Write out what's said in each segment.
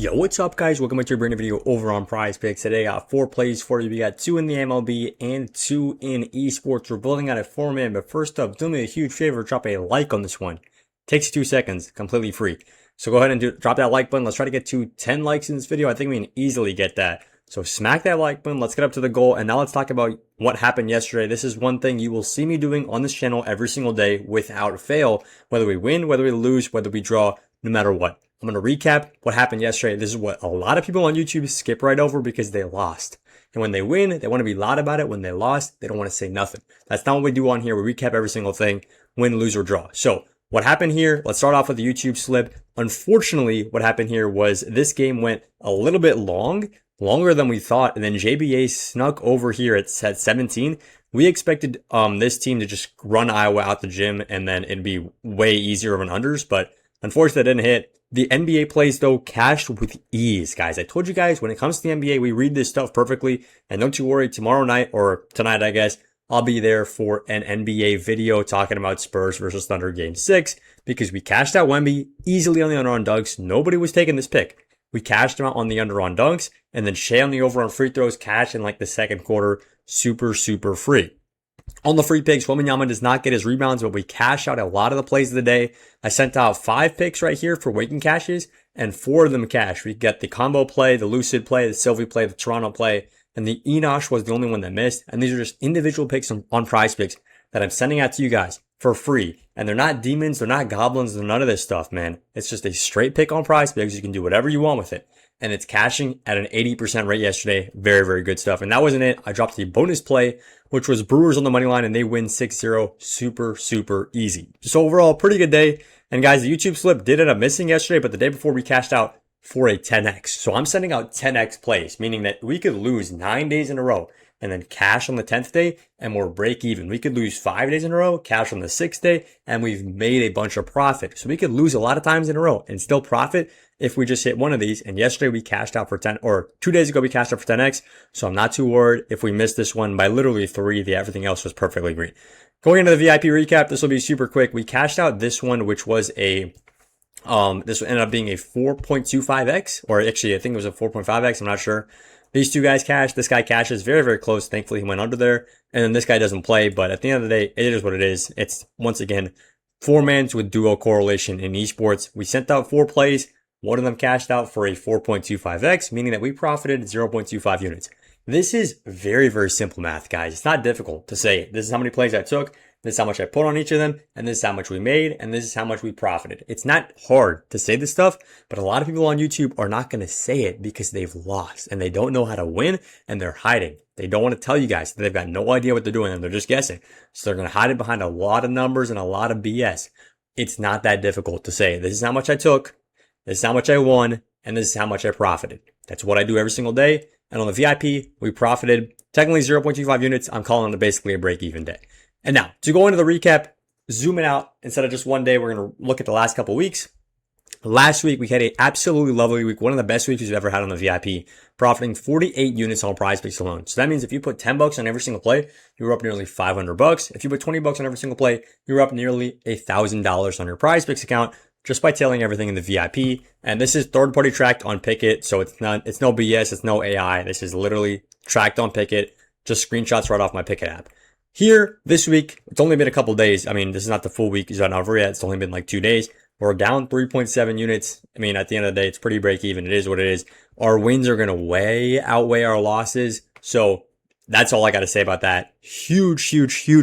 Yo, what's up guys? Welcome back to a brand new video over on PrizePicks. Today I got 4 plays for you. We got 2 in the MLB and 2 in Esports. We're building out a 4-man, but first up, do me a huge favor, drop a like on this one. Takes 2 seconds, completely free. So go ahead and drop that like button. Let's try to get to 10 likes in this video. I think we can easily get that. So smack that like button. Let's get up to the goal. And now let's talk about what happened yesterday. This is one thing you will see me doing on this channel every single day without fail. Whether we win, whether we lose, whether we draw, no matter what. I'm going to recap what happened yesterday. This is what a lot of people on YouTube skip right over because they lost. And when they win, they want to be loud about it. When they lost, they don't want to say nothing. That's not what we do on here. We recap every single thing, win, lose, or draw. So what happened here? Let's start off with the YouTube slip. Unfortunately, what happened here was this game went a little bit longer than we thought. And then JBA snuck over here at 17. We expected this team to just run Iowa out the gym and then it'd be way easier of an unders. But unfortunately, that didn't hit. The NBA plays, though, cashed with ease, guys. I told you guys, when it comes to the NBA, we read this stuff perfectly. And don't you worry, tomorrow night, or tonight, I guess, I'll be there for an NBA video talking about Spurs versus Thunder Game 6. Because we cashed out Wemby easily on the under on dunks. Nobody was taking this pick. We cashed him out on the under on dunks. And then Shea on the over on free throws, cashed in like the second quarter. Super free. On the free picks, Wembanyama does not get his rebounds, but we cash out a lot of the plays of the day. I sent out 5 picks right here for waking cashes, and 4 of them cash. We get the combo play, the lucid play, the Sylvie play, the Toronto play, and the Enosh was the only one that missed. And these are just individual picks on PrizePicks that I'm sending out to you guys for free. And they're not demons, they're not goblins, they're none of this stuff, man. It's just a straight pick on PrizePicks. You can do whatever you want with it. And it's cashing at an 80% rate yesterday. Very good stuff. And that wasn't it. I dropped the bonus play, which was Brewers on the money line, and they win 6-0. Super easy. So overall, pretty good day. And guys, the YouTube slip did end up missing yesterday, but the day before we cashed out for a 10x. So I'm sending out 10x plays, meaning that we could lose 9 days in a row and then cash on the 10th day and we're break even. We could lose 5 days in a row, cash on the 6th day, and we've made a bunch of profit. So we could lose a lot of times in a row and still profit if we just hit one of these. And yesterday we cashed out for 10, or 2 days ago we cashed out for 10x. So I'm not too worried if we missed this one by literally 3. Everything else was perfectly green. Going into the VIP recap, this will be super quick. We cashed out this one, which was a this ended up being a 4.25x, or actually I think it was a 4.5x. I'm not sure. These 2 guys cashed. This guy cashes very close. Thankfully, he went under there. And then this guy doesn't play. But at the end of the day, it is what it is. It's, once again, 4-mans with duo correlation in esports. We sent out 4 plays. One of them cashed out for a 4.25x, meaning that we profited 0.25 units. This is very simple math, guys. It's not difficult to say, this is how many plays I took, this is how much I put on each of them, and this is how much we made, and this is how much we profited. It's not hard to say this stuff, but a lot of people on YouTube are not going to say it because they've lost, and they don't know how to win, and they're hiding. They don't want to tell you guys that they've got no idea what they're doing, and they're just guessing. So they're going to hide it behind a lot of numbers and a lot of BS. It's not that difficult to say, this is how much I took, this is how much I won, and this is how much I profited. That's what I do every single day. And on the VIP, we profited technically 0.25 units. I'm calling it basically a break-even day. And now, to go into the recap, zooming out, instead of just one day, we're going to look at the last couple weeks. Last week, we had an absolutely lovely week, one of the best weeks we've ever had on the VIP, profiting 48 units on PrizePicks alone. So that means if you put $10 on every single play, you were up nearly $500. If you put $20 on every single play, you were up nearly $1,000 on your PrizePicks account, just by tailing everything in the VIP. And this is third-party tracked on Pickit, so it's no BS, it's no AI. This is literally tracked on Pickit, just screenshots right off my Pickit app. Here, this week, it's only been a couple days. I mean, this is not the full week, it's not over yet. It's only been like 2 days. We're down 3.7 units. I mean, at the end of the day, it's pretty break even. It is what it is. Our wins are going to outweigh our losses. So that's all I got to say about that. Huge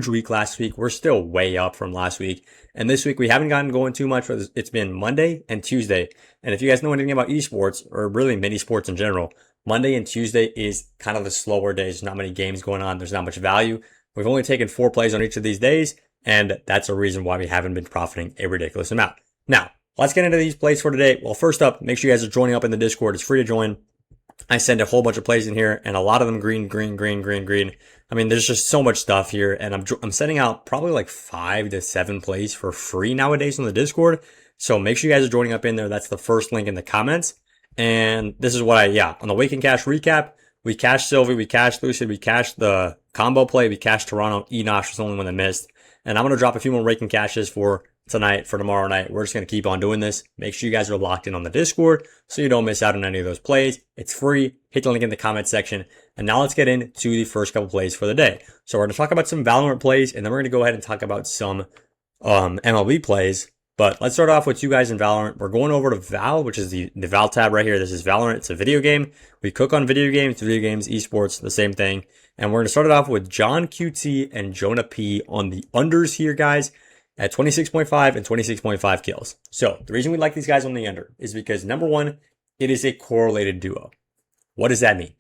week last week. We're still way up from last week. And this week, we haven't gotten going too much. It's been Monday and Tuesday. And if you guys know anything about esports, or really mini sports in general, Monday and Tuesday is kind of the slower days. There's not many games going on. There's not much value. We've only taken 4 plays on each of these days. And that's a reason why we haven't been profiting a ridiculous amount. Now, let's get into these plays for today. Well, first up, make sure you guys are joining up in the Discord. It's free to join. I send a whole bunch of plays in here, and a lot of them green. I mean, there's just so much stuff here, and I'm sending out probably like 5 to 7 plays for free nowadays on the Discord. So make sure you guys are joining up in there. That's the first link in the comments. And this is what on the Wake and Cash recap, we cashed Sylvie, we cashed Lucid, we cashed the combo play, we cashed Toronto. Enosh was the only one that missed. And I'm going to drop a few more Wake and Cashes for tonight, for tomorrow night. We're just going to keep on doing this. Make sure you guys are locked in on the Discord so you don't miss out on any of those plays. It's free. Hit the link in the comment section. And now let's get into the first couple plays for the day. So we're going to talk about some Valorant plays, and then we're going to go ahead and talk about some MLB plays. But let's start off with you guys in Valorant. We're going over to Val, which is the Val tab right here. This is Valorant. It's a video game. We cook on video games, esports, the same thing. And we're going to start it off with John QT and Jonah P on the unders here, guys, at 26.5 and 26.5 kills. So the reason we like these guys on the under is because, number one, it is a correlated duo. What does that mean?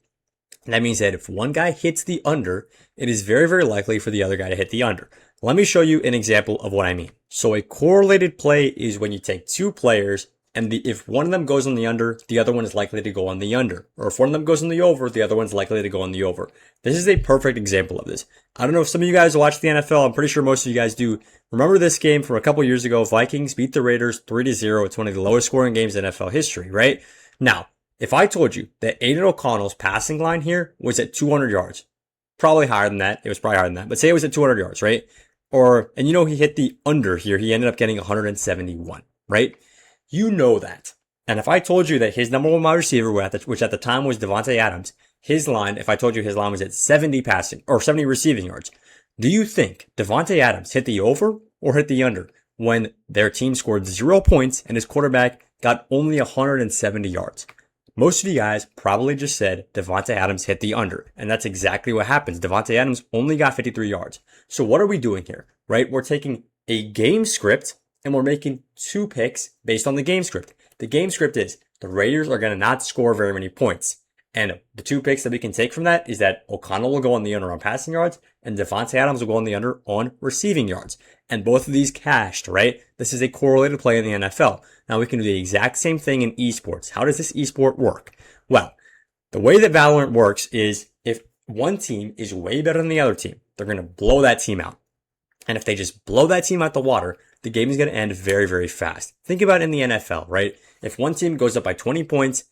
That means that if one guy hits the under, it is very, very likely for the other guy to hit the under. Let me show you an example of what I mean. So a correlated play is when you take two players and if one of them goes on the under, the other one is likely to go on the under. Or if one of them goes on the over, the other one's likely to go on the over. This is a perfect example of this. I don't know if some of you guys watch the NFL. I'm pretty sure most of you guys do. Remember this game from a couple years ago. Vikings beat the Raiders 3-0. It's one of the lowest scoring games in NFL history, right? Now, if I told you that Aiden O'Connell's passing line here was at 200 yards, probably higher than that. It was probably higher than that. But say it was at 200 yards, right? And you know, he hit the under here. He ended up getting 171, right? You know that. And if I told you that his number one wide receiver, which at the time was Davante Adams, his line, if I told you his line was at 70 passing or 70 receiving yards, do you think Davante Adams hit the over or hit the under when their team scored 0 points and his quarterback got only 170 yards? Most of you guys probably just said Davante Adams hit the under, and that's exactly what happens. Davante Adams only got 53 yards. So what are we doing here, right? We're taking a game script and we're making two picks based on the game script. The game script is the Raiders are going to not score very many points. And the two picks that we can take from that is that O'Connell will go on the under on passing yards and Davante Adams will go on the under on receiving yards. And both of these cashed, right? This is a correlated play in the NFL. Now we can do the exact same thing in esports. How does this esport work? Well, the way that Valorant works is if one team is way better than the other team, they're going to blow that team out. And if they just blow that team out the water, the game is going to end very, very fast. Think about it in the NFL, right? If one team goes up by 20 points,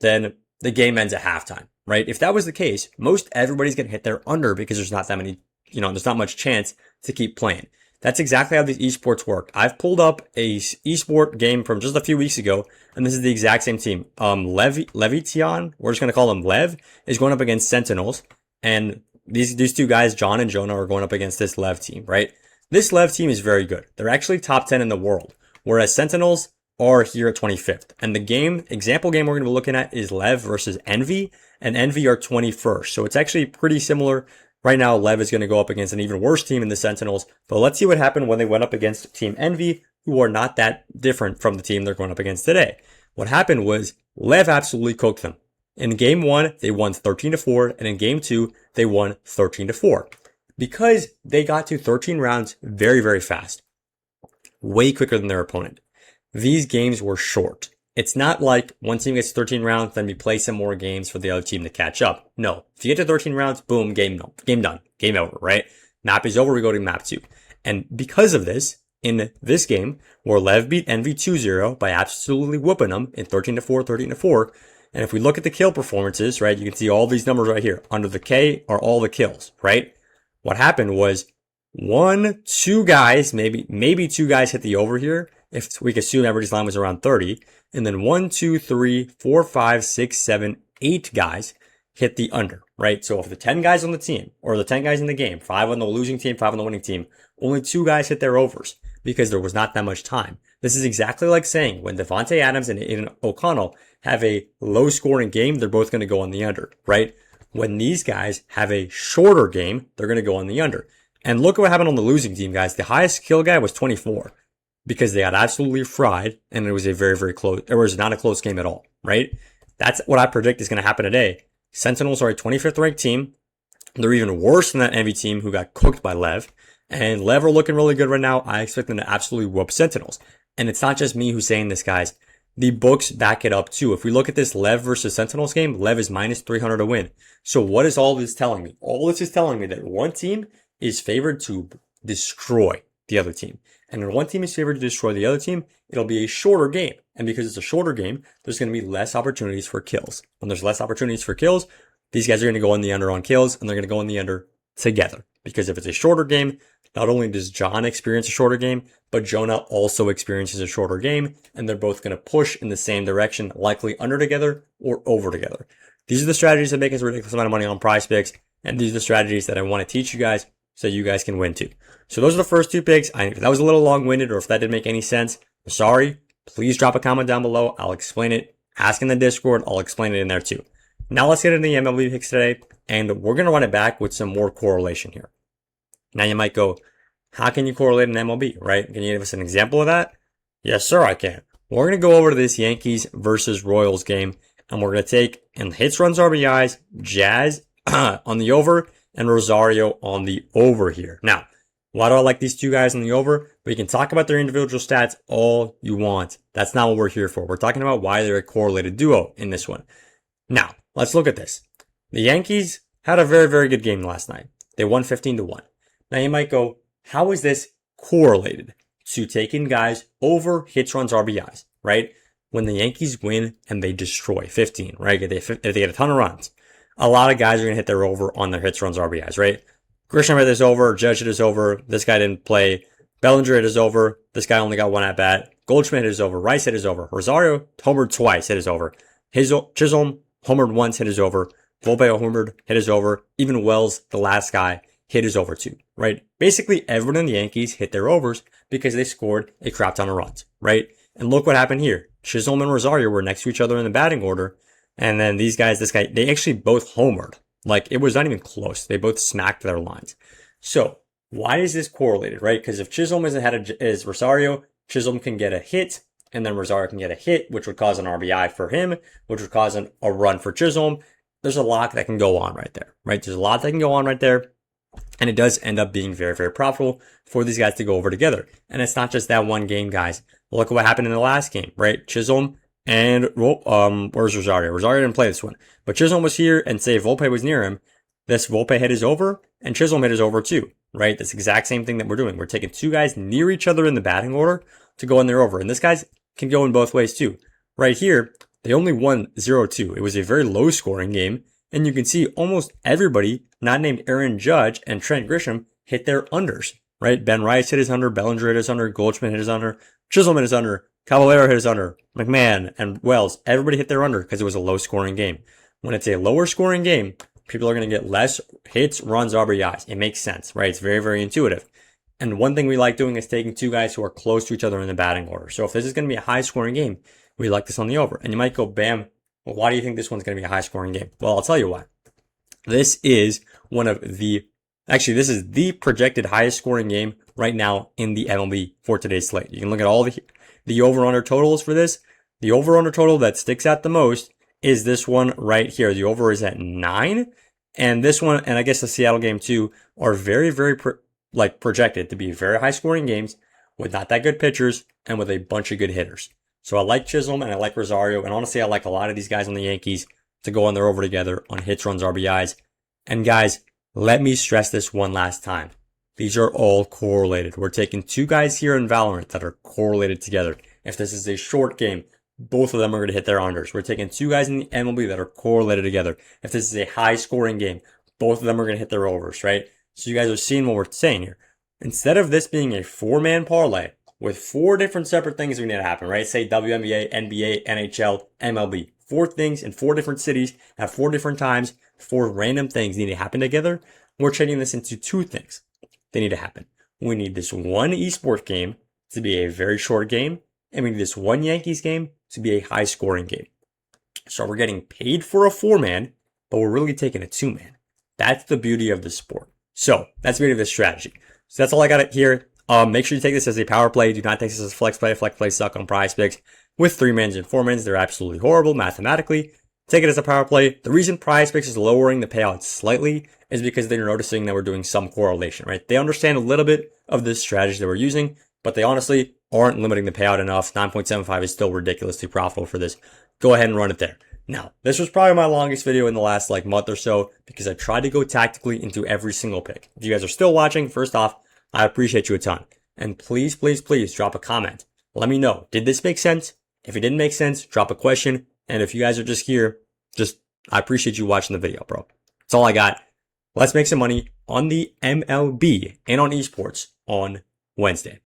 then the game ends at halftime, right? If that was the case, most everybody's going to hit their under because there's not that many, there's not much chance to keep playing. That's exactly how these esports work. I've pulled up a esport game from just a few weeks ago, and this is the exact same team. Levition, we're just going to call him Lev, is going up against Sentinels, and these two guys, John and Jonah, are going up against this Lev team, right? This Lev team is very good. They're actually top 10 in the world, whereas Sentinels are here at 25th. And the example game we're going to be looking at is Lev versus Envy, and Envy are 21st. So it's actually pretty similar. Right now, Lev is going to go up against an even worse team in the Sentinels. But let's see what happened when they went up against Team Envy, who are not that different from the team they're going up against today. What happened was Lev absolutely cooked them. In game 1, they won 13-4, and in game 2, they won 13-4. Because they got to 13 rounds very, very fast. Way quicker than their opponent. These games were short. It's not like one team gets 13 rounds, then we play some more games for the other team to catch up. No. If you get to 13 rounds, boom, game done. Game over, right? Map is over, we go to map 2. And because of this, in this game, where Lev beat Envy 2-0 by absolutely whooping them in 13-4, 13-4, and if we look at the kill performances, right, you can see all these numbers right here. Under the K are all the kills, right? What happened was two guys, maybe two guys hit the over here. If we assume everybody's line was around 30, and then 1, 2, 3, 4, 5, 6, 7, 8 guys hit the under, right? So of the 10 guys on the team, or the 10 guys in the game, 5 on the losing team, 5 on the winning team, only 2 guys hit their overs because there was not that much time. This is exactly like saying when Davante Adams and Aiden O'Connell have a low scoring game, they're both going to go on the under, right? When these guys have a shorter game, they're going to go on the under. And look at what happened on the losing team, guys. The highest kill guy was 24. Because they got absolutely fried, and it was a very, very close, it was not a close game at all, right? That's what I predict is going to happen today. Sentinels are a 25th ranked team. They're even worse than that Envy team who got cooked by Lev. And Lev are looking really good right now. I expect them to absolutely whoop Sentinels. And it's not just me who's saying this, guys. The books back it up too. If we look at this Lev versus Sentinels game, Lev is minus 300 to win. So what is all this telling me? All this is telling me that one team is favored to destroy the other team. And when one team is favored to destroy the other team, it'll be a shorter game. And because it's a shorter game, there's going to be less opportunities for kills. When there's less opportunities for kills, these guys are going to go on the under on kills, and they're going to go on the under together. Because if it's a shorter game, not only does John experience a shorter game, but Jonah also experiences a shorter game, and they're both going to push in the same direction, likely under together or over together. These are the strategies that make us a ridiculous amount of money on PrizePicks, and these are the strategies that I want to teach you guys so you guys can win too. So those are the first 2 picks. If that was a little long-winded or if that didn't make any sense, I'm sorry. Please drop a comment down below. I'll explain it. Ask in the Discord. I'll explain it in there too. Now let's get into the MLB picks today, and we're going to run it back with some more correlation here. Now you might go, how can you correlate an MLB, right? Can you give us an example of that? Yes, sir, I can. We're going to go over to this Yankees versus Royals game, and we're going to take in hits, runs, RBIs, Jazz on the over, and Rosario on the over here. Now, why do I like these 2 guys on the over? We can talk about their individual stats all you want. That's not what we're here for. We're talking about why they're a correlated duo in this one. Now, let's look at this. The Yankees had a very, very good game last night. They won 15-1. Now you might go, how is this correlated to taking guys over hits, runs, RBIs, right? When the Yankees win and they destroy 15, right? If they get a ton of runs, a lot of guys are going to hit their over on their hits, runs, RBIs, right? Grisham hit his over, Judge hit his over, this guy didn't play. Bellinger hit his over, this guy only got 1 at bat. Goldschmidt hit his over, Rice hit his over. Rosario homered twice, hit his over. Chisholm homered once, hit his over. Volpe homered, hit his over. Even Wells, the last guy, hit his over too, right? Basically, everyone in the Yankees hit their overs because they scored a crap ton of runs, right? And look what happened here. Chisholm and Rosario were next to each other in the batting order. And then these guys, this guy, they actually both homered. Like, it was not even close. They both smacked their lines. So, why is this correlated, right? Because if Chisholm is ahead of Rosario, Chisholm can get a hit, and then Rosario can get a hit, which would cause an RBI for him, which would cause a run for Chisholm. There's a lot that can go on right there, right? There's a lot that can go on right there. And it does end up being very, very profitable for these guys to go over together. And it's not just that one game, guys. Look at what happened in the last game, right? Chisholm and, where's Rosario? Rosario didn't play this one. But Chisholm was here, and say Volpe was near him. This Volpe hit his over, and Chisholm hit his over too, right? That's the exact same thing that we're doing. We're taking 2 guys near each other in the batting order to go in their over. And this guys can go in both ways too. Right here, they only won 0-2. It was a very low scoring game. And you can see almost everybody, not named Aaron Judge and Trent Grisham, hit their unders, right? Ben Rice hit his under, Bellinger hit his under, Goldschmidt hit his under, Chisholm hit his under, Caballero hit his under, McMahon and Wells, everybody hit their under because it was a low scoring game. When it's a lower scoring game, people are going to get less hits, runs, RBIs. It makes sense, right? It's very, very intuitive. And one thing we like doing is taking 2 guys who are close to each other in the batting order. So if this is going to be a high scoring game, we like this on the over. And you might go, bam, well, why do you think this one's going to be a high scoring game? Well, I'll tell you why. This is this is the projected highest scoring game right now in the MLB for today's slate. You can look at all the over-under totals for this. The over-under total that sticks out the most is this one right here. The over is at 9. And this one, and I guess the Seattle game too, are very, very projected to be very high scoring games with not that good pitchers and with a bunch of good hitters. So I like Chisholm and I like Rosario. And honestly, I like a lot of these guys on the Yankees to go on their over together on hits, runs, RBIs. And guys, let me stress this one last time. These are all correlated. We're taking 2 guys here in Valorant that are correlated together. If this is a short game, both of them are going to hit their unders. We're taking 2 guys in the MLB that are correlated together. If this is a high scoring game, both of them are going to hit their overs, right? So you guys are seeing what we're saying here. Instead of this being a 4-man parlay with 4 different separate things we need to happen, right? Say WNBA, NBA, NHL, MLB. 4 things in 4 different cities at 4 different times. 4 random things need to happen together. We're changing this into 2 things. They need to happen. We need this one esports game to be a very short game, and we need this one Yankees game to be a high scoring game. So we're getting paid for a 4-man, but we're really taking a 2-man. That's the beauty of the sport. So that's the beauty of this strategy. So that's all I got here. Make sure you take this as a power play. Do not take this as a flex play. Flex plays suck on PrizePicks. With 3-mans and 4-mans, they're absolutely horrible mathematically. Take it as a power play. The reason PrizePicks is lowering the payout slightly is because they're noticing that we're doing some correlation, right? They understand a little bit of this strategy that we're using, but they honestly aren't limiting the payout enough. 9.75 is still ridiculously profitable for this. Go ahead and run it there. Now, this was probably my longest video in the last month or so because I tried to go tactically into every single pick. If you guys are still watching, first off, I appreciate you a ton. And please, please, please drop a comment. Let me know. Did this make sense? If it didn't make sense, drop a question. And if you guys are just here, I appreciate you watching the video, bro. That's all I got. Let's make some money on the MLB and on esports on Wednesday.